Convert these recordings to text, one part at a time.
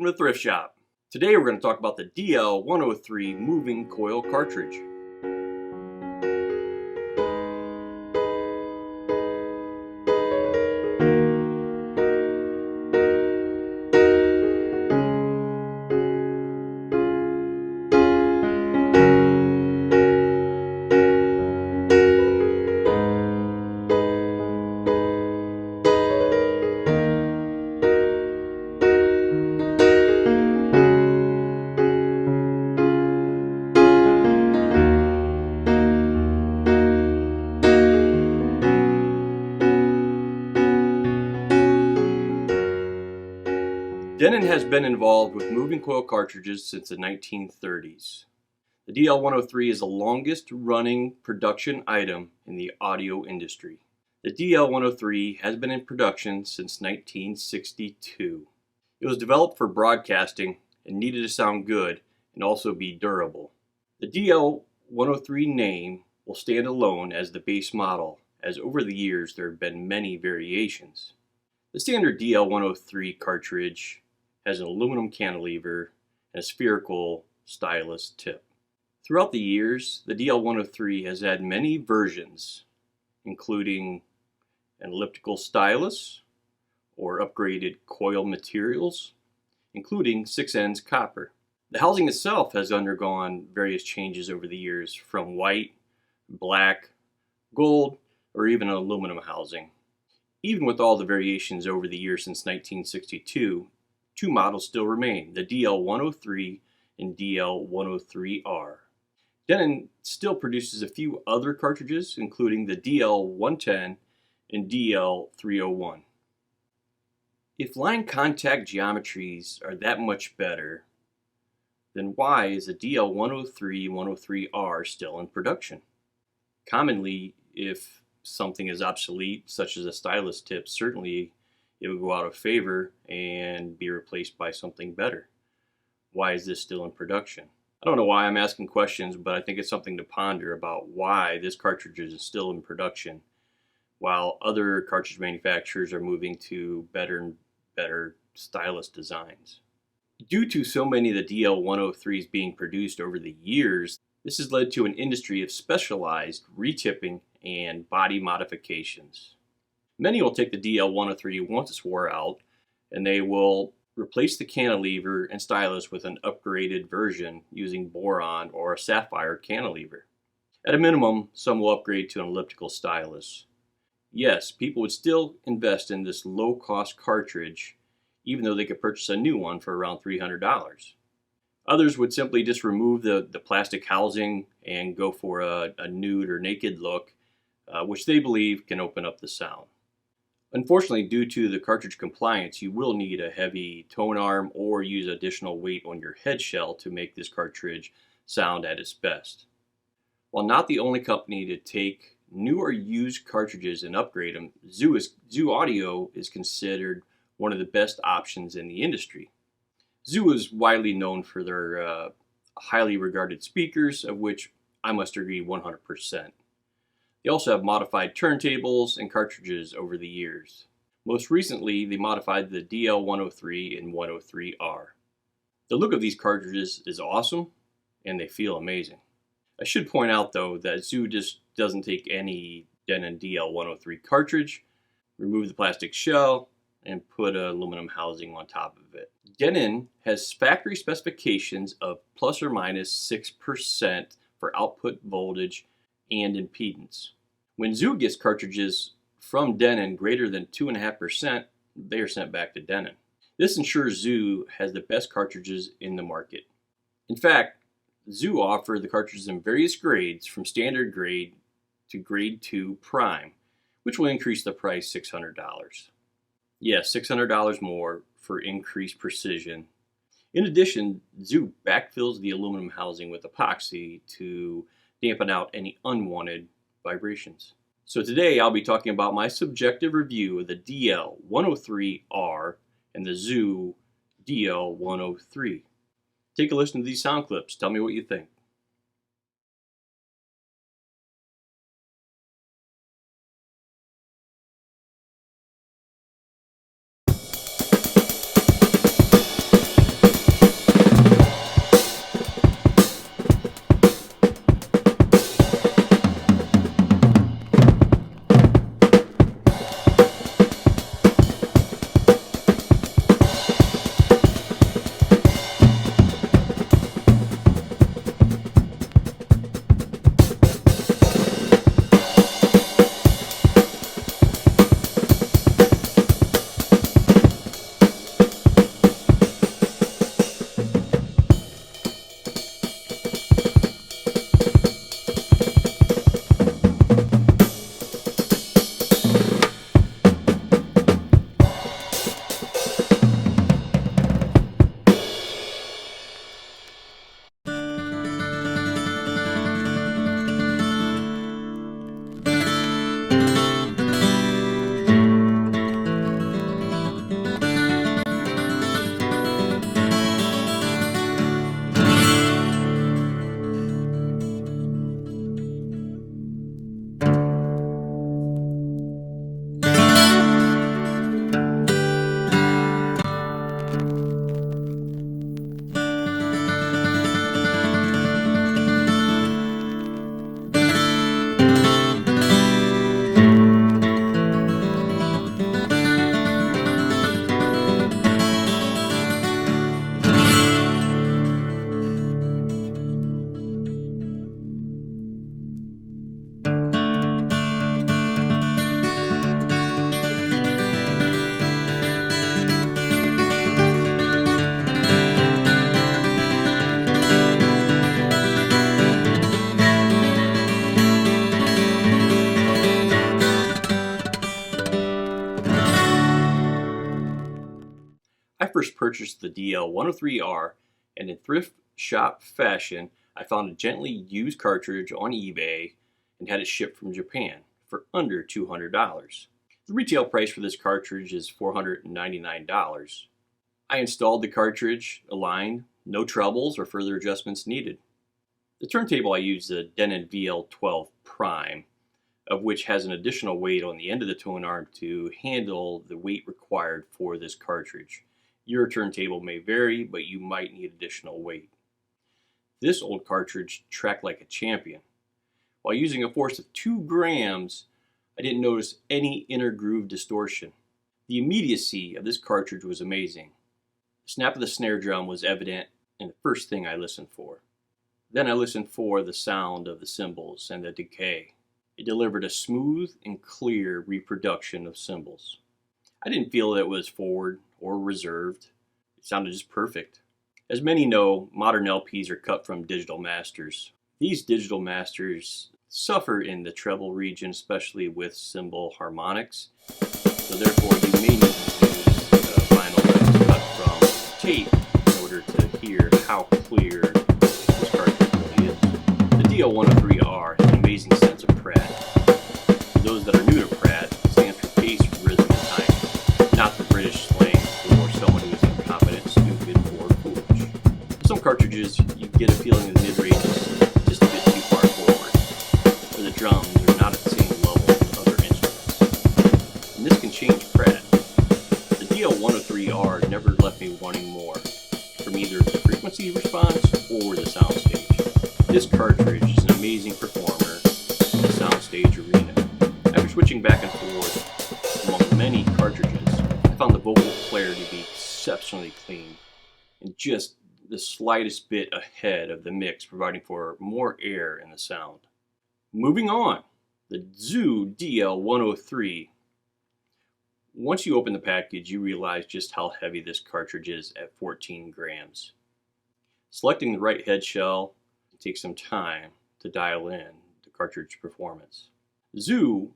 Welcome to Thrift Shop. Today we're going to talk about the DL-103 moving coil cartridge. Denon has been involved with moving coil cartridges since the 1930s. The DL-103 is the longest running production item in the audio industry. The DL-103 has been in production since 1962. It was developed for broadcasting and needed to sound good and also be durable. The DL-103 name will stand alone as the base model, as over the years there have been many variations. The standard DL-103 cartridge has an aluminum cantilever and a spherical stylus tip. Throughout the years, the DL-103 has had many versions, including an elliptical stylus or upgraded coil materials, including 6N copper. The housing itself has undergone various changes over the years, from white, black, gold, or even an aluminum housing. Even with all the variations over the years since 1962, two models still remain, the DL-103 and DL-103R. Denon still produces a few other cartridges, including the DL-110 and DL-301. If line contact geometries are that much better, then why is the DL-103-103R still in production? Commonly, if something is obsolete, such as a stylus tip, certainly it would go out of favor and be replaced by something better. Why is this still in production? I don't know why I'm asking questions, but I think it's something to ponder about why this cartridge is still in production while other cartridge manufacturers are moving to better and better stylus designs. Due to so many of the DL-103s being produced over the years, this has led to an industry of specialized retipping and body modifications. Many will take the DL-103 once it's wore out, and they will replace the cantilever and stylus with an upgraded version using boron or a sapphire cantilever. At a minimum, some will upgrade to an elliptical stylus. Yes, people would still invest in this low-cost cartridge, even though they could purchase a new one for around $300. Others would simply just remove the plastic housing and go for a nude or naked look, which they believe can open up the sound. Unfortunately, due to the cartridge compliance, you will need a heavy tone arm or use additional weight on your head shell to make this cartridge sound at its best. While not the only company to take new or used cartridges and upgrade them, Zoo Audio is considered one of the best options in the industry. Zoo is widely known for their highly regarded speakers, of which I must agree 100%. They also have modified turntables and cartridges over the years. Most recently, they modified the DL-103 and 103R. The look of these cartridges is awesome, and they feel amazing. I should point out, though, that Zoo just doesn't take any Denon DL-103 cartridge, remove the plastic shell, and put an aluminum housing on top of it. Denon has factory specifications of plus or minus 6% for output voltage and impedance. When Zoo gets cartridges from Denon greater than 2.5%, they are sent back to Denon. This ensures Zoo has the best cartridges in the market. In fact, Zoo offer the cartridges in various grades from standard grade to grade 2 prime, which will increase the price $600. Yes, $600 more for increased precision. In addition, Zoo backfills the aluminum housing with epoxy to dampen out any unwanted vibrations. So today I'll be talking about my subjective review of the DL-103R and the Zoo DL-103. Take a listen to these sound clips. Tell me what you think. purchased the DL-103R, and in thrift shop fashion, I found a gently used cartridge on eBay and had it shipped from Japan for under $200. The retail price for this cartridge is $499. I installed the cartridge, aligned, no troubles or further adjustments needed. The turntable I used the Denon VL-12 Prime, of which has an additional weight on the end of the tone arm to handle the weight required for this cartridge. Your turntable may vary, but you might need additional weight. This old cartridge tracked like a champion. While using a force of 2 grams, I didn't notice any inner groove distortion. The immediacy of this cartridge was amazing. The snap of the snare drum was evident and the first thing I listened for. Then I listened for the sound of the cymbals and the decay. It delivered a smooth and clear reproduction of cymbals. I didn't feel that it was forward or reserved. It sounded just perfect. As many know, modern LPs are cut from digital masters. These digital masters suffer in the treble region, especially with cymbal harmonics. So therefore, you may need to use vinyl that's cut from tape in order to hear how clear this cartridge really is. The DL-103R has an amazing sense of Pratt. For those that are new to Pratt, it stands for bass, rhythm, and timing. Not the British slang for someone who is incompetent, stupid, or foolish. For some cartridges, you get a feeling of the mid-range is just a bit too far forward, where the drums are not at the same level as other instruments. And this can change Pratt. The DL-103R never left me wanting more, from either the frequency response or the soundstage. This cartridge is an amazing performer in the soundstage arena. After switching back and forth among many cartridges, I found the vocal clarity to be exceptionally clean and just the slightest bit ahead of the mix, providing for more air in the sound. Moving on, the Zoo DL-103. Once you open the package, you realize just how heavy this cartridge is at 14 grams. Selecting the right head shell takes some time to dial in the cartridge performance. Zoo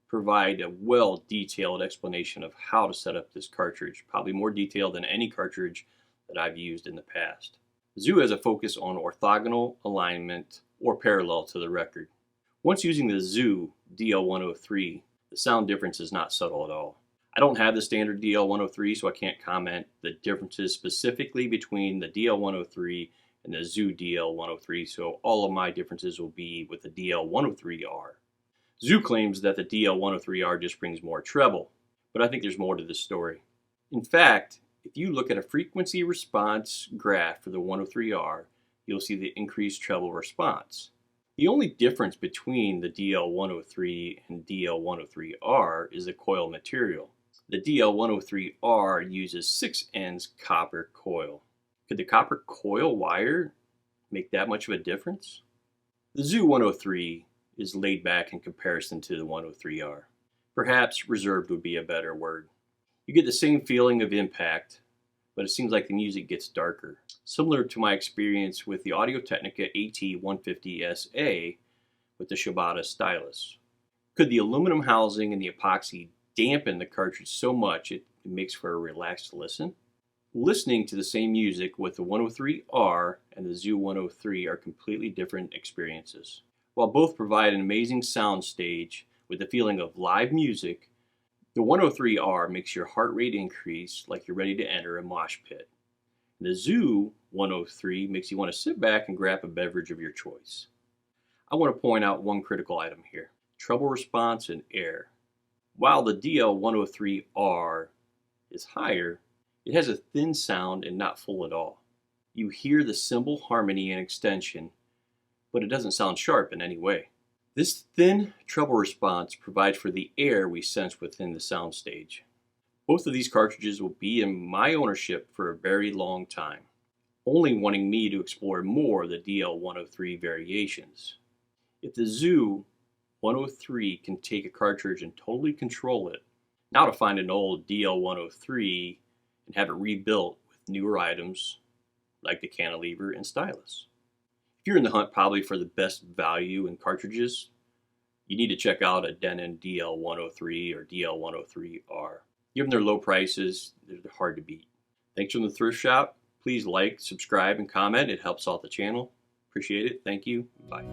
provide a well-detailed explanation of how to set up this cartridge, probably more detailed than any cartridge that I've used in the past. Zoo has a focus on orthogonal alignment or parallel to the record. Once using the Zoo DL-103, the sound difference is not subtle at all. I don't have the standard DL-103, so I can't comment the differences specifically between the DL-103 and the Zoo DL-103, so all of my differences will be with the DL-103R. Zoo claims that the DL-103R just brings more treble, but I think there's more to this story. In fact, if you look at a frequency response graph for the 103R, you'll see the increased treble response. The only difference between the DL-103 and DL-103R is the coil material. The DL-103R uses 6 ends copper coil. Could the copper coil wire make that much of a difference? The Zoo 103 is laid back in comparison to the 103R. Perhaps reserved would be a better word. You get the same feeling of impact, but it seems like the music gets darker. Similar to my experience with the Audio-Technica AT150SA with the Shibata stylus. Could the aluminum housing and the epoxy dampen the cartridge so much it makes for a relaxed listen? Listening to the same music with the 103R and the Zoo 103 are completely different experiences. While both provide an amazing sound stage with the feeling of live music, the 103R makes your heart rate increase like you're ready to enter a mosh pit. The Zoo 103 makes you want to sit back and grab a beverage of your choice. I want to point out one critical item here: treble response and air. While the DL-103R is higher, it has a thin sound and not full at all. You hear the cymbal harmony and extension, but it doesn't sound sharp in any way. This thin treble response provides for the air we sense within the soundstage. Both of these cartridges will be in my ownership for a very long time, only wanting me to explore more of the DL-103 variations. If the Zoo 103 can take a cartridge and totally control it, now to find an old DL-103 and have it rebuilt with newer items like the cantilever and stylus. If you're in the hunt probably for the best value in cartridges, you need to check out a Denon DL-103 or DL-103R. Given their low prices, they're hard to beat. Thanks from the thrift shop. Please like, subscribe, and comment. It helps out the channel. Appreciate it. Thank you. Bye.